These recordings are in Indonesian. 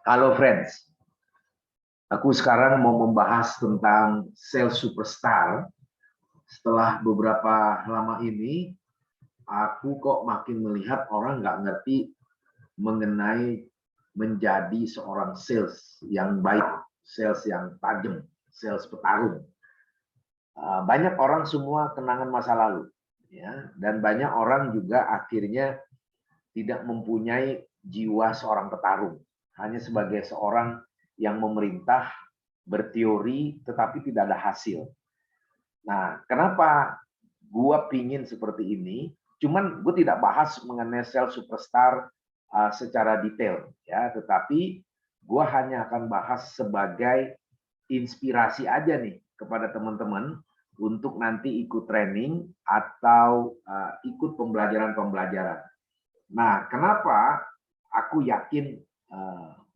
Halo friends, aku sekarang mau membahas tentang sales superstar. Setelah beberapa lama ini, aku kok makin melihat orang nggak ngerti mengenai menjadi seorang sales yang baik, sales yang tajam, sales petarung. Banyak orang semua kenangan masa lalu, ya, dan banyak orang juga akhirnya tidak mempunyai jiwa seorang petarung, hanya sebagai seorang yang memerintah, berteori, tetapi tidak ada hasil. Nah, kenapa gua pingin seperti ini? Cuman gue tidak bahas mengenai sales superstar secara detail, ya. Tetapi gua hanya akan bahas sebagai inspirasi aja nih kepada teman-teman untuk nanti ikut training atau ikut pembelajaran-pembelajaran. Nah, kenapa aku yakin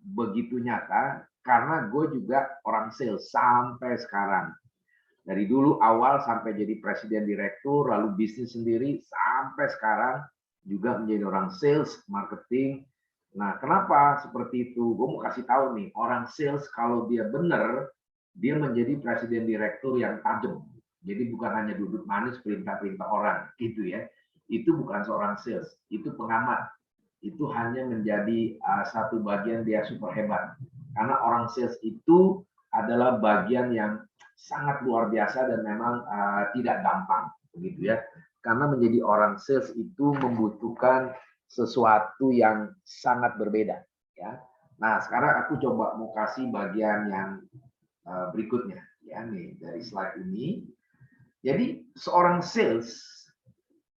begitu nyata? Karena gue juga orang sales sampai sekarang. Dari dulu awal sampai jadi presiden direktur, lalu bisnis sendiri, sampai sekarang juga menjadi orang sales, marketing. Nah, kenapa seperti itu? Gue mau kasih tahu nih, orang sales kalau dia benar, dia menjadi presiden direktur yang tajam. Jadi bukan hanya duduk manis perintah-perintah orang, gitu ya. Itu bukan seorang sales, itu pengamat. Itu hanya menjadi satu bagian dia super hebat. Karena orang sales itu adalah bagian yang sangat luar biasa dan memang tidak gampang, begitu ya. Karena menjadi orang sales itu membutuhkan sesuatu yang sangat berbeda, ya. Nah, sekarang aku coba mau kasih bagian yang berikutnya, ya nih dari slide ini. Jadi seorang sales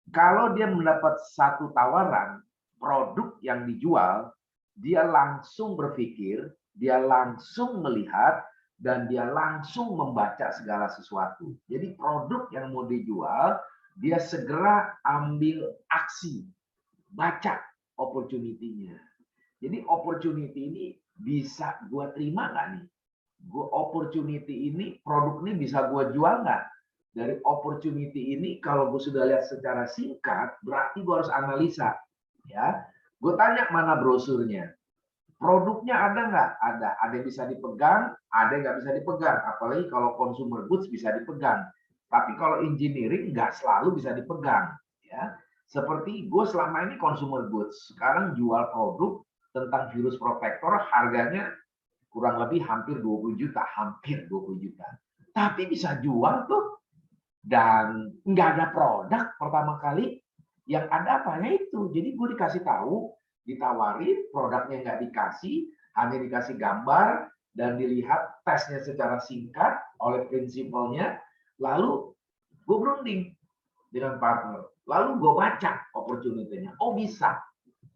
kalau dia mendapat satu tawaran produk yang dijual, dia langsung berpikir, dia langsung melihat, dan dia langsung membaca segala sesuatu. Jadi produk yang mau dijual, dia segera ambil aksi, baca opportunity-nya. Jadi opportunity ini bisa gue terima nggak nih? Opportunity ini, produk ini bisa gue jual nggak? Dari opportunity ini, kalau gue sudah lihat secara singkat, berarti gue harus analisa. Ya, gue tanya mana brosurnya. Produknya ada nggak? Ada yang bisa dipegang, ada yang nggak bisa dipegang. Apalagi kalau consumer goods bisa dipegang. Tapi kalau engineering nggak selalu bisa dipegang. Ya, seperti gue selama ini consumer goods, sekarang jual produk tentang virus protector, harganya kurang lebih hampir 20 juta, hampir 20 juta. Tapi bisa jual tuh, dan nggak ada produk pertama kali. Yang ada apa ya itu. Jadi gue dikasih tahu, ditawarin, produknya nggak dikasih, hanya dikasih gambar dan dilihat tesnya secara singkat oleh prinsipalnya. Lalu gue berunding dengan partner, lalu gue baca opportunity-nya. Oh bisa.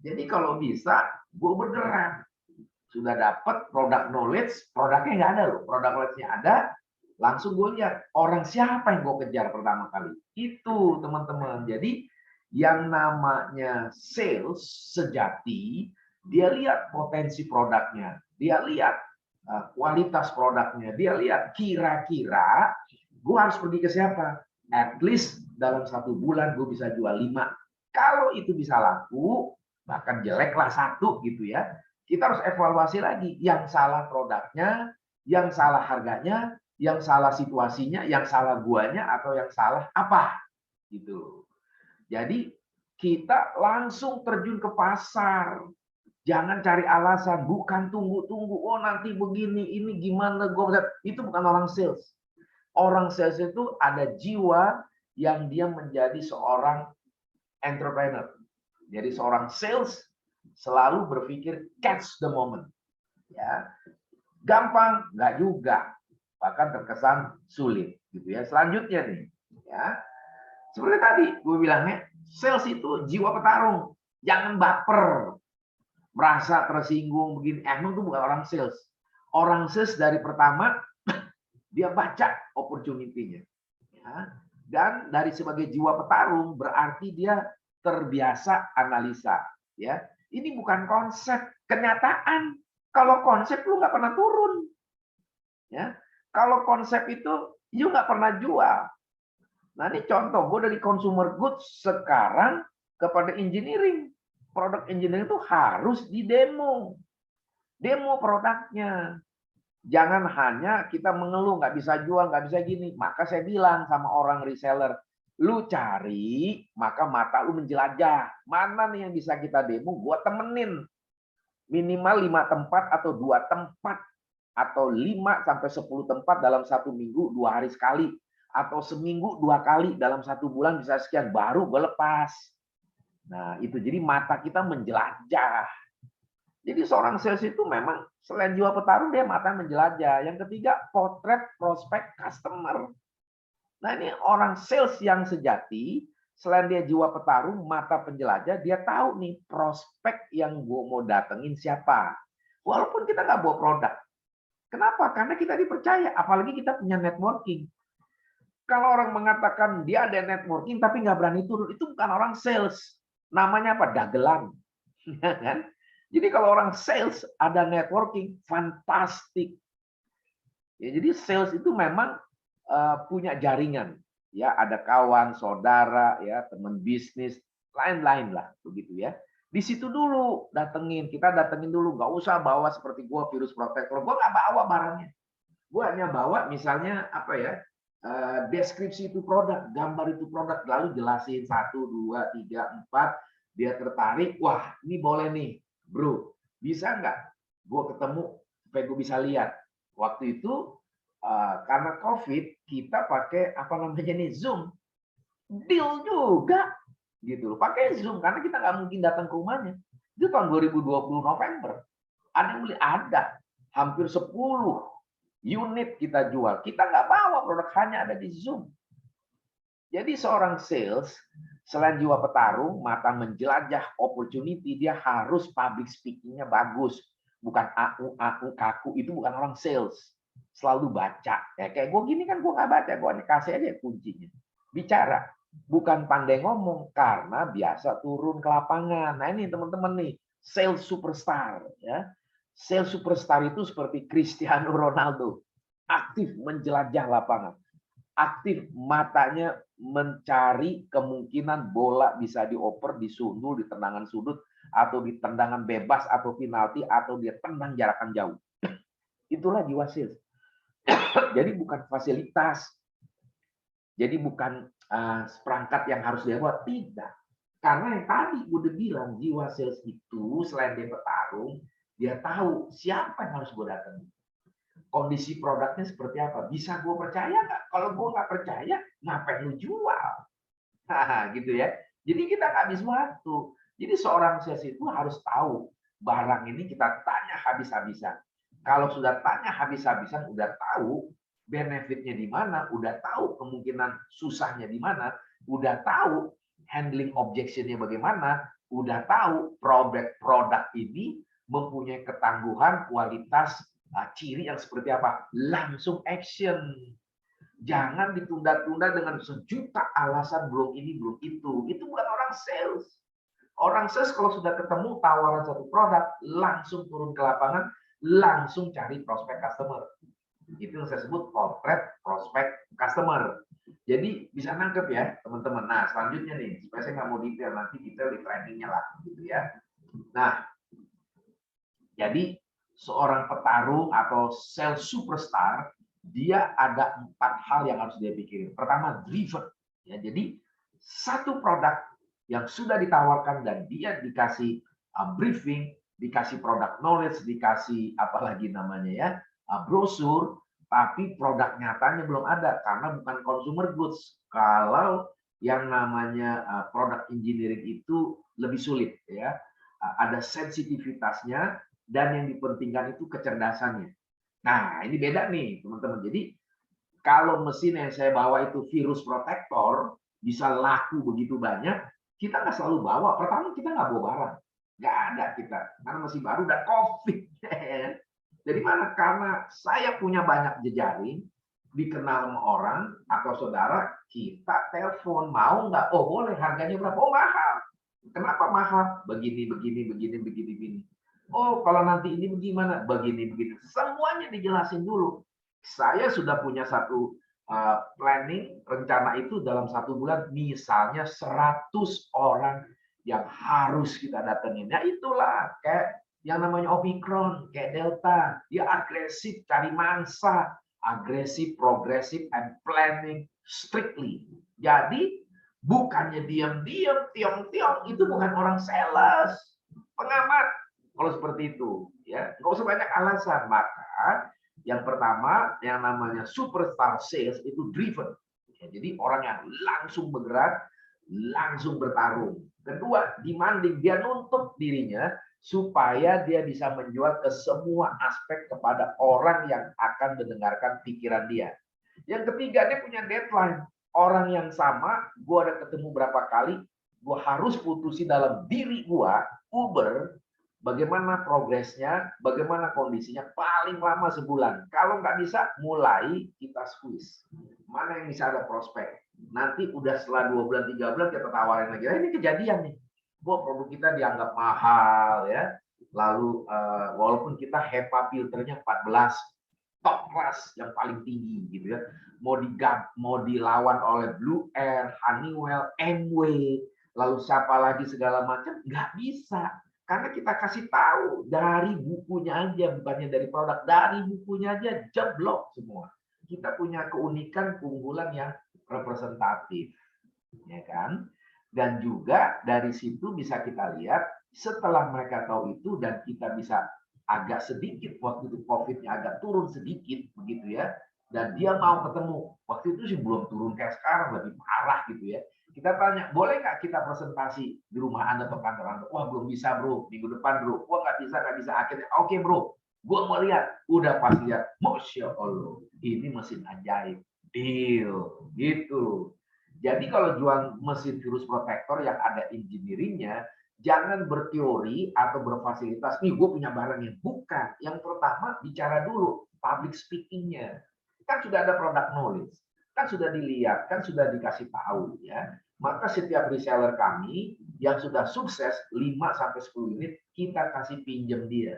Jadi kalau bisa, gue bergerak. Sudah dapat produk knowledge, produknya nggak ada loh, produk knowledge-nya ada, langsung gue lihat orang siapa yang gue kejar pertama kali. Itu teman-teman. Jadi yang namanya sales sejati, dia lihat potensi produknya, dia lihat kualitas produknya, dia lihat kira-kira gue harus pergi ke siapa. At least dalam 1 bulan gue bisa jual 5. Kalau itu bisa laku, bahkan jelek lah 1 gitu ya. Kita harus evaluasi lagi, yang salah produknya, yang salah harganya, yang salah situasinya, yang salah guanya, atau yang salah apa gitu. Jadi kita langsung terjun ke pasar. Jangan cari alasan, bukan tunggu-tunggu, oh nanti begini, ini gimana, itu bukan orang sales. Orang sales itu ada jiwa yang dia menjadi seorang entrepreneur. Jadi seorang sales selalu berpikir catch the moment. Ya, gampang nggak juga, bahkan terkesan sulit gitu ya. Selanjutnya nih, ya seperti tadi gue bilangnya, sales itu jiwa petarung. Jangan baper, merasa tersinggung begini. Emang itu bukan orang sales. Orang sales dari pertama dia baca opportunity-nya. Ya. Dan dari sebagai jiwa petarung berarti dia terbiasa analisa. Ya, ini bukan konsep, kenyataan. Kalau konsep lu nggak pernah turun. Ya, kalau konsep itu you nggak pernah jual. Nah ini contoh, gue dari consumer goods sekarang kepada engineering. Produk engineering itu harus di demo. Demo produknya. Jangan hanya kita mengeluh, nggak bisa jual, nggak bisa gini. Maka saya bilang sama orang reseller, lu cari, maka mata lu menjelajah. Mana nih yang bisa kita demo, gua temenin. Minimal 5 tempat atau 2 tempat. Atau 5 sampai 10 tempat dalam 1 minggu, 2 hari sekali. Atau seminggu 2 kali, dalam 1 bulan bisa sekian, baru gue lepas. Nah itu, jadi mata kita menjelajah. Jadi seorang sales itu memang selain jiwa petarung, dia mata menjelajah. Yang ketiga, potret prospek customer. Nah ini orang sales yang sejati, selain dia jiwa petarung, mata penjelajah, dia tahu nih prospek yang gue mau datengin siapa. Walaupun kita nggak bawa produk. Kenapa? Karena kita dipercaya, apalagi kita punya networking. Kalau orang mengatakan dia ada networking tapi nggak berani turun, itu bukan orang sales. Namanya apa? Dagelan. Kan? Jadi kalau orang sales ada networking, fantastik. Ya, jadi sales itu memang punya jaringan. Ya, ada kawan, saudara, ya, teman bisnis, lain-lain lah, begitu ya. Di situ dulu datengin, kita datengin dulu, nggak usah bawa seperti gua virus protektor. Gua nggak bawa barangnya. Gua hanya bawa misalnya apa ya? Deskripsi itu produk, gambar itu produk, lalu jelasin 1, 2, 3, 4, dia tertarik, wah ini boleh nih, bro, bisa nggak gue ketemu supaya gue bisa lihat. Waktu itu karena COVID kita pakai apa namanya nih, Zoom, deal juga gitu, pakai Zoom karena kita nggak mungkin datang ke rumahnya. Itu tahun 2020 November, ada yang beli, ada hampir 10 unit kita jual. Kita nggak bawa produk, hanya ada di Zoom. Jadi seorang sales, selain jiwa petarung, mata menjelajah opportunity, dia harus public speaking-nya bagus. Bukan aku, kaku, itu bukan orang sales. Selalu baca. Ya, kayak gue gini kan gue nggak baca, gue kasih aja kuncinya. Bicara. Bukan pandai ngomong, karena biasa turun ke lapangan. Nah ini teman-teman nih, sales superstar. Ya. Sales superstar itu seperti Cristiano Ronaldo. Aktif menjelajah lapangan. Aktif matanya mencari kemungkinan bola bisa dioper, disundul, di tendangan sudut, atau di tendangan bebas, atau penalti, atau dia tendang jarakan jauh. Itulah jiwa sales. Jadi bukan fasilitas. Jadi bukan perangkat yang harus dia buat. Tidak. Karena yang tadi gue udah bilang, jiwa sales itu selain dia bertarung, dia tahu siapa yang harus gue datangin. Kondisi produknya seperti apa? Bisa gue percaya nggak? Kalau gue nggak percaya, ngapain lu jual? Nah, gitu ya. Jadi kita nggak habis waktu. Jadi seorang sales itu harus tahu barang ini kita tanya habis-habisan. Kalau sudah tanya habis-habisan, udah tahu benefitnya di mana, udah tahu kemungkinan susahnya di mana, udah tahu handling objection-nya bagaimana, udah tahu produk ini mempunyai ketangguhan, kualitas, ciri yang seperti apa, langsung action. Jangan ditunda-tunda dengan sejuta alasan belum ini, belum itu. Itu bukan orang sales. Orang sales kalau sudah ketemu tawaran satu produk, langsung turun ke lapangan, langsung cari prospek customer. Itu yang saya sebut potret prospek customer. Jadi bisa nangkep ya teman-teman. Nah selanjutnya nih, supaya saya nggak mau detail, nanti detail di trainingnya lah. Gitu ya. Nah, jadi seorang petarung atau sales superstar, dia ada 4 hal yang harus dia pikirin. Pertama, driven. Ya, jadi satu produk yang sudah ditawarkan dan dia dikasih briefing, dikasih produk knowledge, dikasih apalagi namanya ya, brosur, tapi produk nyatanya belum ada karena bukan consumer goods. Kalau yang namanya produk engineering itu lebih sulit ya. Ada sensitivitasnya, dan yang dipentingkan itu kecerdasannya. Nah, ini beda nih, teman-teman. Jadi, kalau mesin yang saya bawa itu virus protektor, bisa laku begitu banyak, kita nggak selalu bawa. Pertama, kita nggak bawa barang. Nggak ada kita, karena masih baru dan COVID. Jadi mana? Karena saya punya banyak jejaring, dikenal sama orang atau saudara, kita telepon, mau nggak? Oh boleh, harganya berapa? Oh mahal. Kenapa mahal? Begini, begini, begini, begini, begini. Oh, kalau nanti ini bagaimana? Begini, begini. Semuanya dijelasin dulu. Saya sudah punya satu planning, rencana itu dalam 1 bulan, misalnya 100 orang yang harus kita datengin. Ya itulah, kayak Yang namanya Omicron, kayak Delta, dia agresif, cari mangsa, agresif, progresif, and planning strictly. Jadi, bukannya diam-diam, tiong-tiong, itu bukan orang sales. Pengamat, kalau seperti itu. Ya, nggak usah banyak alasan. Maka, yang pertama, yang namanya superstar sales itu driven. Ya, jadi orang yang langsung bergerak, langsung bertarung. Kedua, demanding, dia nuntut dirinya supaya dia bisa menjual ke semua aspek kepada orang yang akan mendengarkan pikiran dia. Yang ketiga, dia punya deadline. Orang yang sama, gue udah ketemu berapa kali, gue harus putusin dalam diri gue, Uber, bagaimana progresnya, bagaimana kondisinya, paling lama sebulan. Kalau nggak bisa, mulai kita squeeze. Mana yang bisa ada prospek. Nanti udah setelah 2 bulan, 3 bulan, kita tawarin lagi. Ini kejadian nih. Produk kita dianggap mahal ya. Lalu walaupun kita HEPA filternya 14, top class yang paling tinggi gitu ya. Mau dilawan oleh Blue Air, Honeywell, Amway, lalu siapa lagi segala macam, nggak bisa. Karena kita kasih tahu dari bukunya aja, bukannya dari produk, dari bukunya aja jeblok semua. Kita punya keunikan, keunggulan yang representatif, ya kan? Dan juga dari situ bisa kita lihat setelah mereka tahu itu dan kita bisa agak sedikit waktu itu COVID-nya agak turun sedikit begitu ya, dan dia mau ketemu. Waktu itu sih belum turun kayak sekarang, lebih parah gitu ya. Kita tanya, boleh nggak kita presentasi di rumah Anda atau kantor Anda? Wah, belum bisa bro, minggu depan bro. Wah, nggak bisa. Akhirnya, oke bro, gue mau lihat. Udah pas lihat, Masya Allah, ini mesin ajaib. Deal, gitu. Jadi kalau jual mesin virus protector yang ada engineeringnya, jangan berteori atau berfasilitas, nih gue punya barangnya. Bukan. Yang pertama, bicara dulu public speaking-nya. Kan sudah ada product knowledge. Kan sudah dilihat, kan sudah dikasih tahu ya. Maka setiap reseller kami yang sudah sukses 5-10 unit, kita kasih pinjam dia.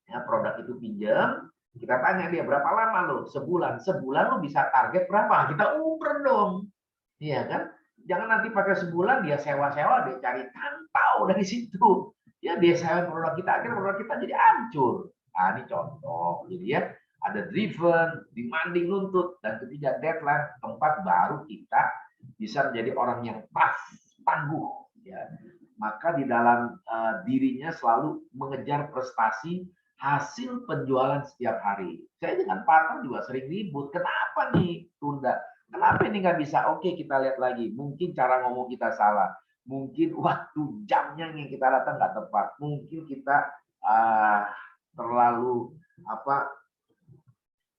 Ya, produk itu pinjam, kita tanya dia berapa lama lo? Sebulan. Sebulan lo bisa target berapa? Kita uber dong. Iya kan? Jangan nanti pakai sebulan dia sewa-sewa, dia cari tantau dari situ. Ya dia sewa produk kita, akhirnya produk kita jadi hancur. Nah, ini contoh. Jadi ya, ada driven, demanding, nuntut, dan ketiga deadline, keempat baru kita bisa menjadi orang yang tough, tangguh. Ya. Maka di dalam dirinya selalu mengejar prestasi hasil penjualan setiap hari. Saya dengan partner juga sering ribut. Kenapa nih tunda? Kenapa ini nggak bisa? Oke, kita lihat lagi. Mungkin cara ngomong kita salah. Mungkin waktu jamnya yang kita datang nggak tepat. Mungkin kita terlalu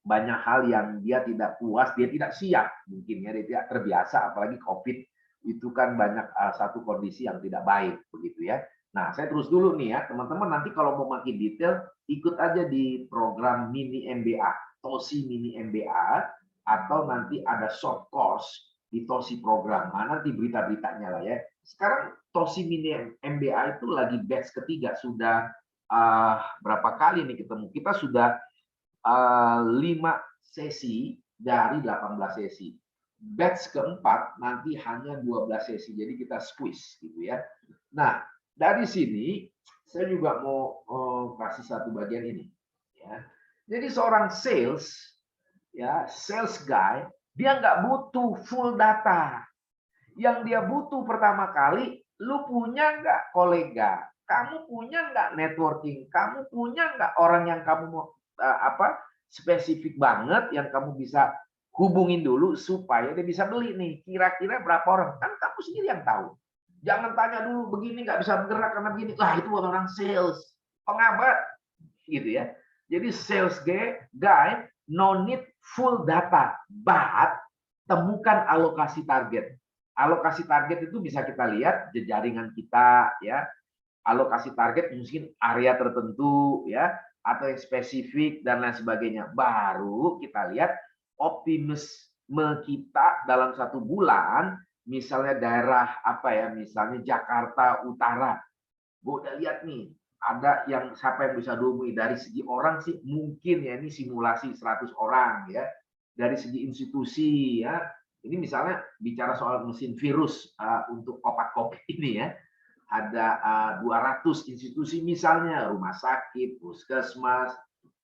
banyak hal yang dia tidak puas, dia tidak siap. Mungkin ya, dia tidak terbiasa. Apalagi COVID itu kan banyak satu kondisi yang tidak baik, begitu ya. Nah, saya terus dulu nih ya, teman-teman. Nanti kalau mau makin detail, ikut aja di program mini MBA, TOSI mini MBA. Atau nanti ada short course di TOSI program. Nah, nanti berita-beritanya lah ya. Sekarang TOSI Mini MBA itu lagi batch ketiga. Sudah berapa kali nih ketemu? Kita sudah 5 sesi dari 18 sesi. Batch keempat nanti hanya 12 sesi. Jadi kita squeeze gitu ya. Nah, dari sini saya juga mau kasih satu bagian ini. Ya. Jadi seorang sales, ya sales guy, dia nggak butuh full data. Yang dia butuh pertama kali, lu punya nggak kolega, kamu punya nggak networking, kamu punya nggak orang yang kamu mau spesifik banget yang kamu bisa hubungin dulu supaya dia bisa beli nih. Kira-kira berapa orang? Kan kamu sendiri yang tahu. Jangan tanya dulu begini nggak bisa bergerak karena begini. Lah itu buat orang sales, pengabat gitu ya. Jadi sales guy no need full data, but temukan alokasi target. Alokasi target itu bisa kita lihat jaringan kita ya. Alokasi target mungkin area tertentu ya, atau yang spesifik dan lain sebagainya. Baru kita lihat optimisme kita dalam 1 bulan, misalnya daerah misalnya Jakarta Utara. Gue udah lihat nih, ada yang siapa yang bisa dihubungi dari segi orang sih mungkin ya, ini simulasi 100 orang ya. Dari segi institusi ya, ini misalnya bicara soal mesin virus untuk obat COVID ini ya. ada 200 institusi misalnya, rumah sakit, puskesmas,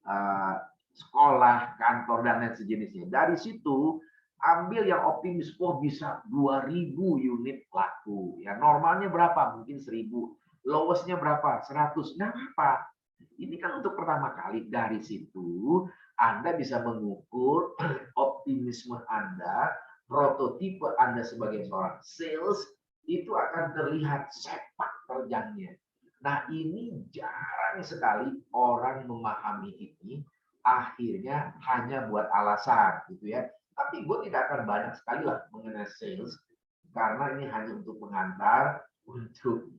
eh, sekolah, kantor, dan lain sejenisnya. Dari situ, ambil yang optimis, oh bisa 2.000 unit laku. Ya, normalnya berapa? Mungkin 1.000. Lowestnya berapa? 100. Nggak apa. Ini kan untuk pertama kali. Dari situ, Anda bisa mengukur optimisme Anda, prototipe Anda sebagai seorang sales, itu akan terlihat sepak terjangnya. Nah, ini jarang sekali orang memahami ini, akhirnya hanya buat alasan gitu ya. Tapi gue tidak akan banyak sekali lah mengenai sales, karena ini hanya untuk mengantar, untuk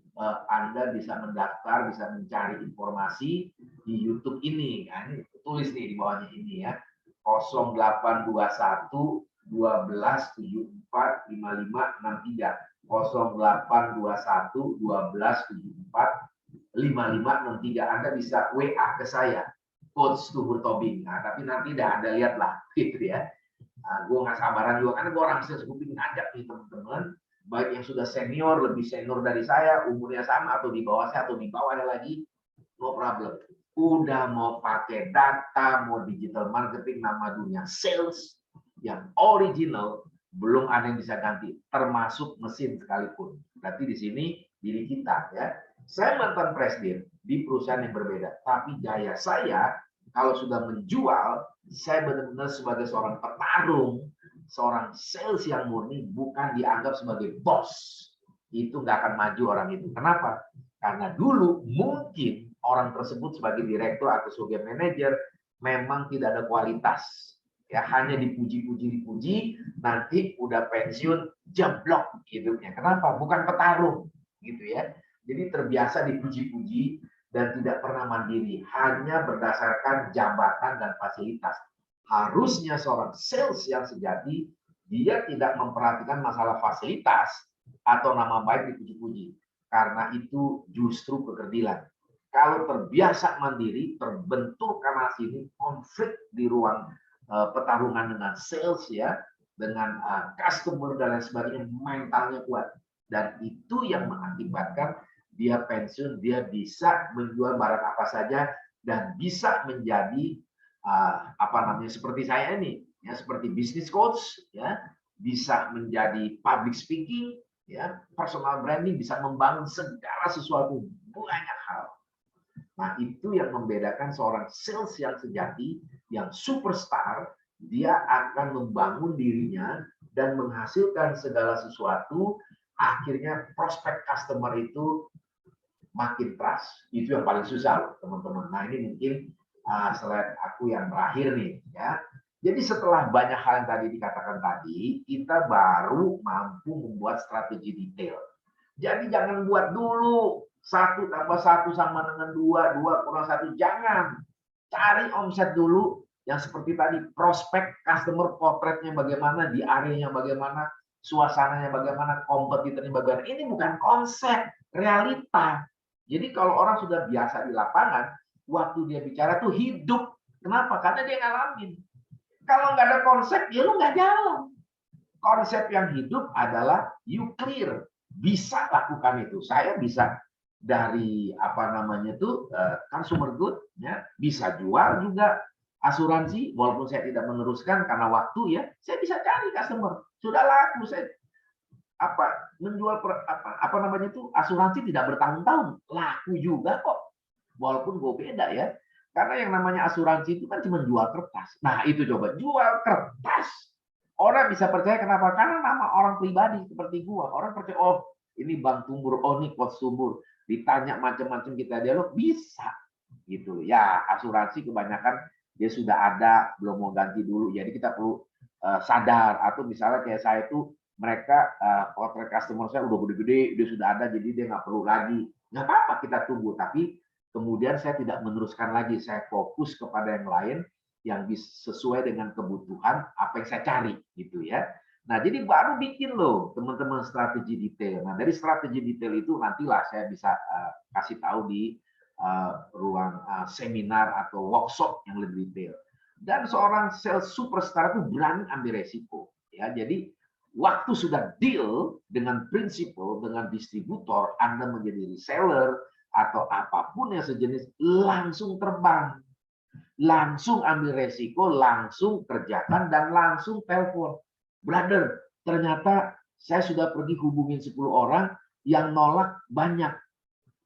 Anda bisa mendaftar, bisa mencari informasi di YouTube ini. Nah, ini tulis nih di bawahnya ini ya. 0821 12 74 55 63. 0821 12 74 5563. Anda bisa WA ke saya, Coach Tubur Tobing. Nah, tapi nanti dah Anda lihat lah, gitu ya. Nah, gue nggak sabaran juga, karena gue orang sales, gue ingin ngajak nih teman-teman, baik yang sudah senior, lebih senior dari saya, umurnya sama, atau di bawah saya, atau di bawahnya lagi, no problem. Udah mau pakai data, mau digital marketing, nama dunia sales, yang original, belum ada yang bisa ganti, termasuk mesin sekalipun. Berarti di sini diri kita ya. Saya mantan presiden di perusahaan yang berbeda, tapi gaya saya kalau sudah menjual, saya benar-benar sebagai seorang petarung, seorang sales yang murni, bukan dianggap sebagai bos. Itu nggak akan maju orang itu. Kenapa? Karena dulu mungkin orang tersebut sebagai direktur atau sebagai manajer memang tidak ada kualitas. Ya, hanya dipuji-puji, nanti udah pensiun jeblok hidupnya. Kenapa? Bukan petarung, gitu ya. Jadi terbiasa dipuji-puji dan tidak pernah mandiri, hanya berdasarkan jabatan dan fasilitas. Harusnya seorang sales yang sejati, dia tidak memperhatikan masalah fasilitas atau nama baik dipuji-puji, karena itu justru kekerdilan. Kalau terbiasa mandiri, terbentuk karena sini konflik di ruang pertarungan dengan sales ya, dengan customer dan lain sebagainya, mentalnya kuat, dan itu yang mengakibatkan dia pensiun, dia bisa menjual barang apa saja dan bisa menjadi apa namanya seperti saya ini ya, seperti business coach ya, bisa menjadi public speaking ya, personal branding, bisa membangun segala sesuatu, banyak hal. Nah, itu yang membedakan seorang sales yang sejati, yang superstar, dia akan membangun dirinya dan menghasilkan segala sesuatu, akhirnya prospek customer itu makin trust. Itu yang paling susah, teman-teman. Nah, ini mungkin slide aku yang terakhir nih ya. Jadi setelah banyak hal yang tadi dikatakan tadi, kita baru mampu membuat strategi detail. Jadi jangan buat dulu 1+1 sama dengan 2, 2 kurang 1. Jangan. Cari omset dulu yang seperti tadi, prospek, customer portraitnya bagaimana, di areanya bagaimana, suasananya bagaimana, kompetitornya bagaimana. Ini bukan konsep, realita. Jadi kalau orang sudah biasa di lapangan, waktu dia bicara tuh hidup. Kenapa? Karena dia ngalamin. Kalau nggak ada konsep, ya lu nggak jalan. Konsep yang hidup adalah you clear. Bisa lakukan itu. Saya bisa dari apa namanya itu consumer good, ya, bisa jual juga asuransi, walaupun saya tidak meneruskan karena waktu ya, saya bisa cari customer. Sudah laku saya menjual apa namanya itu asuransi tidak bertahun-tahun, laku juga kok. Walaupun gue beda ya. Karena yang namanya asuransi itu kan cuma jual kertas. Nah, itu coba jual kertas. Orang bisa percaya kenapa? Karena nama orang pribadi seperti gua. Orang percaya, oh ini Bang Tumbur, oh ini Coach Tumbur. Ditanya macam-macam kita dialog, bisa. Gitu. Ya, asuransi kebanyakan dia sudah ada, belum mau ganti dulu. Jadi kita perlu sadar. Atau misalnya kayak saya itu, mereka potret customer saya udah gede-gede, dia sudah ada, jadi dia nggak perlu lagi. Nggak apa-apa kita tunggu, tapi kemudian saya tidak meneruskan lagi, saya fokus kepada yang lain yang sesuai dengan kebutuhan apa yang saya cari gitu ya. Nah, jadi baru bikin loh teman-teman strategi detail. Nah, dari strategi detail itu nantilah saya bisa kasih tahu di ruang seminar atau workshop yang lebih detail. Dan seorang sales superstar itu berani ambil resiko ya. Jadi Waktu sudah deal dengan prinsipal, dengan distributor, Anda menjadi reseller atau apapun yang sejenis, langsung terbang. Langsung ambil resiko, langsung kerjakan, dan langsung telepon. Brother, ternyata saya sudah pergi hubungin 10 orang, yang nolak banyak.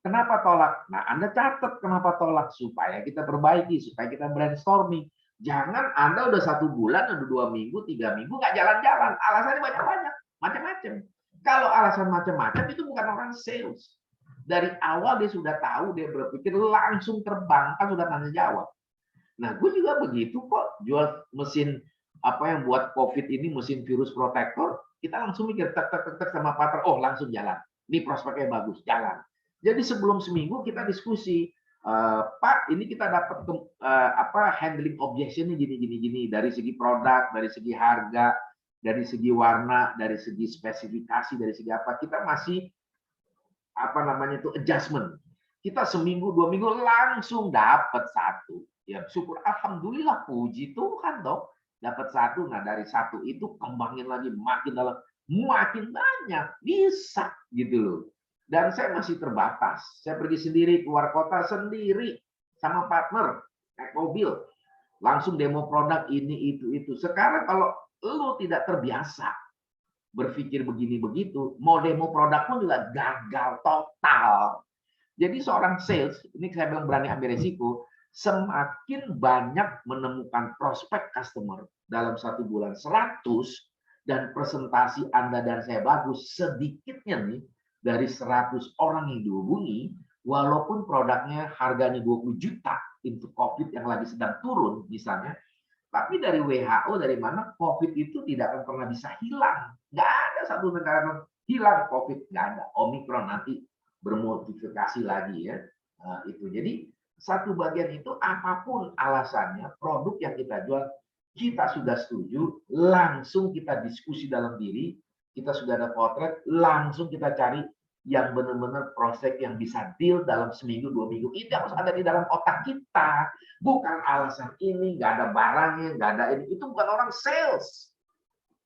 Kenapa tolak? Nah, Anda catat kenapa tolak, supaya kita perbaiki, supaya kita brainstorming. Jangan Anda udah 1 bulan, udah 2 minggu, 3 minggu, nggak jalan-jalan. Alasannya banyak-banyak, macam-macam. Kalau alasan macam-macam, itu bukan orang sales. Dari awal dia sudah tahu, dia berpikir langsung terbang, kan sudah tanya jawab. Nah, gue juga begitu kok, jual mesin apa yang buat COVID ini, mesin virus protector, kita langsung mikir, tek, tek, tek, tek sama partner, oh langsung jalan. Ini prospeknya bagus, jalan. Jadi sebelum seminggu kita diskusi, Pak, ini kita dapat handling objection ini gini dari segi produk, dari segi harga, dari segi warna, dari segi spesifikasi, dari segi apa, kita masih adjustment. Kita seminggu 2 minggu langsung dapat 1. Ya syukur, alhamdulillah, puji Tuhan dong, dapat 1. Nah dari 1 itu kembangin lagi makin dalam, makin banyak, bisa gitu loh. Dan saya masih terbatas. Saya pergi sendiri keluar kota sendiri sama partner naik mobil, langsung demo produk ini itu. Sekarang kalau lu tidak terbiasa berpikir begini begitu, mau demo produk pun juga gagal total. Jadi seorang sales, ini saya bilang berani ambil resiko, semakin banyak menemukan prospek customer dalam 1 bulan 100, dan presentasi Anda dan saya bagus, sedikitnya nih dari 100 orang yang dihubungi, walaupun produknya harganya 20 juta untuk COVID yang lagi sedang turun misalnya, tapi dari WHO, dari mana, COVID itu tidak akan pernah bisa hilang. Nggak ada satu negara yang hilang COVID, nggak ada. Omikron nanti bermultiplikasi lagi ya. Nah, itu. Jadi satu bagian itu apapun alasannya, produk yang kita jual, kita sudah setuju, langsung kita diskusi dalam diri, kita sudah ada potret, langsung kita cari yang benar-benar prospek yang bisa deal dalam seminggu 2 minggu. Itu harus ada di dalam otak kita, bukan alasan ini nggak ada barangnya, nggak ada ini. Itu bukan orang sales,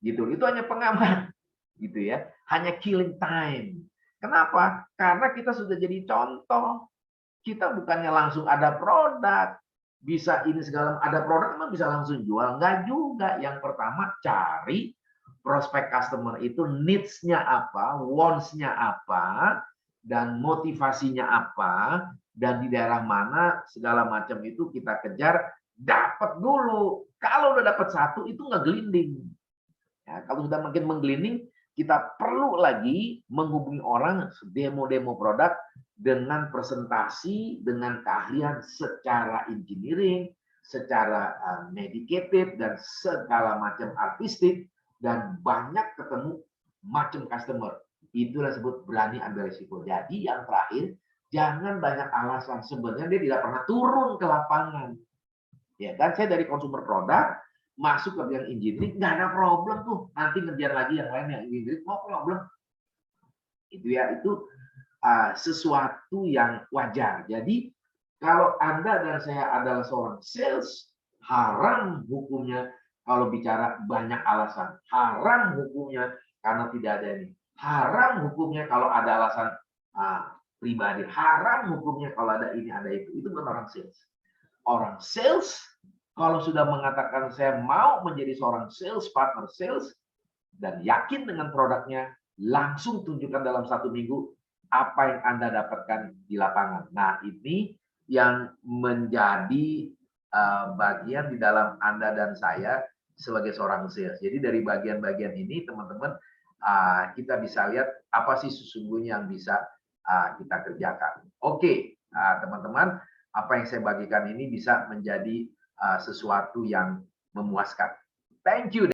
gitu. Itu hanya pengamat, gitu ya. Hanya killing time. Kenapa? Karena kita sudah jadi contoh. Kita bukannya langsung ada produk, bisa ini segala, ada produk emang bisa langsung jual, nggak juga. Yang pertama cari prospek customer itu needs-nya apa, wants-nya apa, dan motivasinya apa, dan di daerah mana, segala macam itu kita kejar, dapat dulu. Kalau udah dapat 1 itu nggak gelinding. Ya, kalau sudah makin menggelinding, kita perlu lagi menghubungi orang, demo-demo produk dengan presentasi, dengan keahlian secara engineering, secara medicated, dan segala macam artistik, dan banyak ketemu macam customer. Itulah disebut berani ambil risiko. Jadi yang terakhir, jangan banyak alasan. Sebenarnya dia tidak pernah turun ke lapangan. Ya kan, saya dari consumer produk masuk ke bidang engineering, nggak ada problem tuh. Nanti ngerjain lagi yang lain yang engineering, no problem. Itu ya, itu sesuatu yang wajar. Jadi kalau Anda dan saya adalah seorang sales, haram hukumnya kalau bicara banyak alasan. Haram hukumnya karena tidak ada ini. Haram hukumnya kalau ada alasan pribadi. Haram hukumnya kalau ada ini, ada itu. Itu bukan orang sales. Orang sales, kalau sudah mengatakan saya mau menjadi seorang sales, partner sales, dan yakin dengan produknya, langsung tunjukkan dalam 1 minggu apa yang Anda dapatkan di lapangan. Nah, ini yang menjadi bagian di dalam Anda dan saya sebagai seorang sales. Jadi dari bagian-bagian ini, teman-teman, kita bisa lihat apa sih sesungguhnya yang bisa kita kerjakan. Oke, teman-teman, apa yang saya bagikan ini bisa menjadi sesuatu yang memuaskan. Thank you.